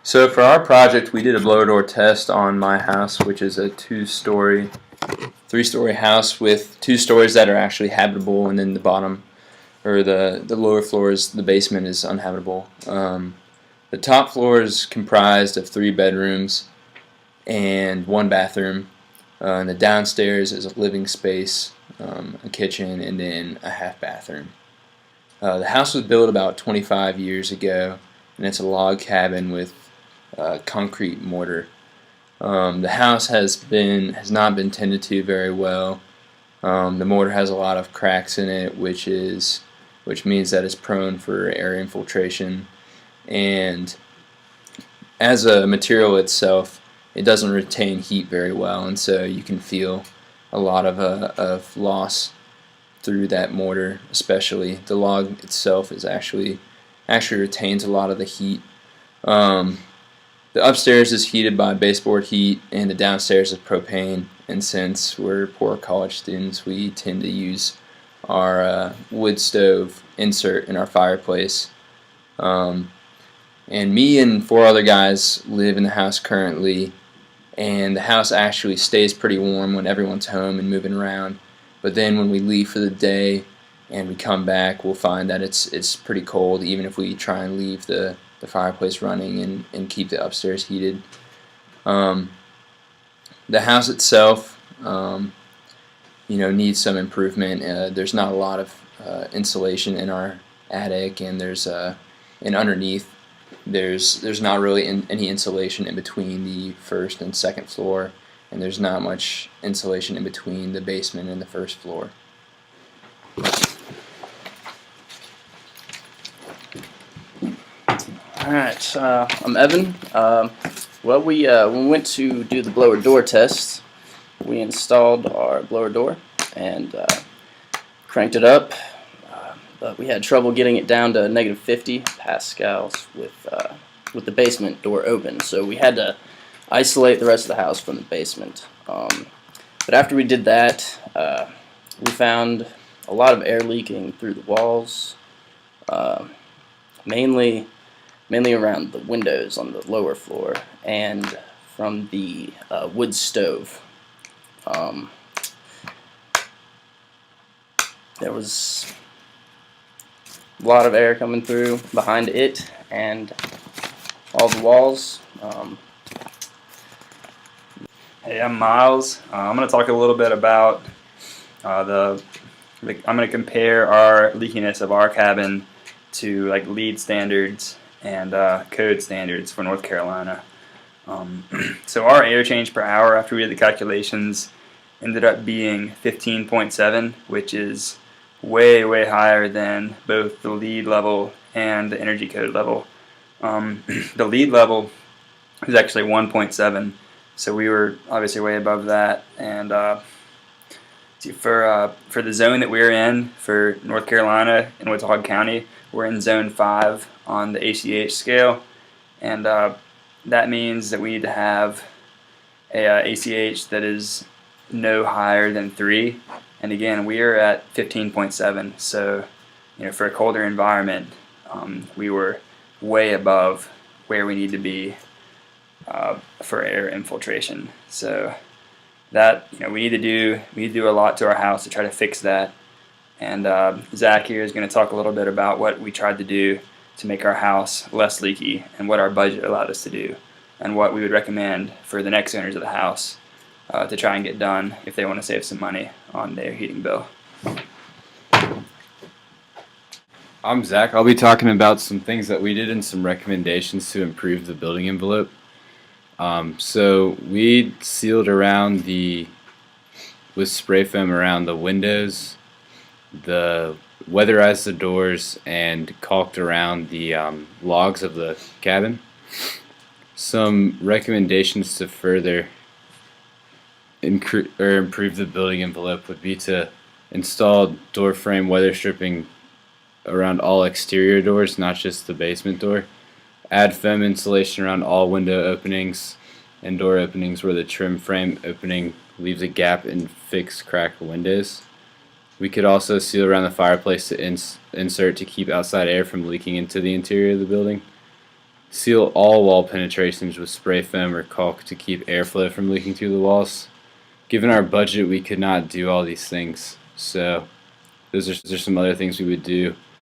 So for our project, we did a blower door test on my house, which is a three-story house with 2 stories that are actually habitable, and then the bottom, or the lower floors, the basement is uninhabitable. The top floor is comprised of 3 bedrooms and 1 bathroom, and the downstairs is a living space, a kitchen, and then a half bathroom. The house was built about 25 years ago, and it's a log cabin with concrete mortar. The house has not been tended to very well. The mortar has a lot of cracks in it, which means that it's prone for air infiltration. And as a material itself, it doesn't retain heat very well, and so you can feel a lot of loss through that mortar. Especially the log itself is actually retains a lot of the heat. The upstairs is heated by baseboard heat, and the downstairs is propane. And since we're poor college students, we tend to use our wood stove insert in our fireplace. And me and 4 other guys live in the house currently, and the house actually stays pretty warm when everyone's home and moving around. But then when we leave for the day and we come back, we'll find that it's pretty cold, even if we try and leave the fireplace running and keep the upstairs heated. The house itself, needs some improvement. There's not a lot of insulation in our attic, and and underneath there's not really any insulation in between the first and second floor, and there's not much insulation in between the basement and the first floor. Alright, I'm Evan. When we went to do the blower door test, we installed our blower door and cranked it up, but we had trouble getting it down to -50 pascals with the basement door open, so we had to isolate the rest of the house from the basement. But after we did that, we found a lot of air leaking through the walls, mainly around the windows on the lower floor and from the wood stove. There was a lot of air coming through behind it and all the walls. Hey, I'm Miles. I'm going to talk a little bit about I'm going to compare our leakiness of our cabin to like LEED standards and code standards for North Carolina. So our air change per hour after we did the calculations ended up being 15.7, which is way higher than both the LEED level and the energy code level. The LEED level is actually 1.7, so we were obviously way above that. And for the zone that we're in for North Carolina in Watauga County, we're in zone 5 on the ACH scale, and that means that we need to have a ACH that is no higher than 3, and again we are at 15.7, so for a colder environment we were way above where we need to be for air infiltration. So that we need to do a lot to our house to try to fix that. And Zach here is going to talk a little bit about what we tried to do to make our house less leaky and what our budget allowed us to do and what we would recommend for the next owners of the house to try and get done if they want to save some money on their heating bill. I'm Zach. I'll be talking about some things that we did and some recommendations to improve the building envelope. So we sealed around with spray foam around the windows, weatherized the doors, and caulked around the logs of the cabin. Some recommendations to further improve the building envelope would be to install door frame weather stripping around all exterior doors, not just the basement door. Add foam insulation around all window openings and door openings where the trim frame opening leaves a gap and fix cracked windows. We could also seal around the fireplace to insert to keep outside air from leaking into the interior of the building. seal all wall penetrations with spray foam or caulk to keep airflow from leaking through the walls. Given our budget, we could not do all these things, so those are some other things we would do.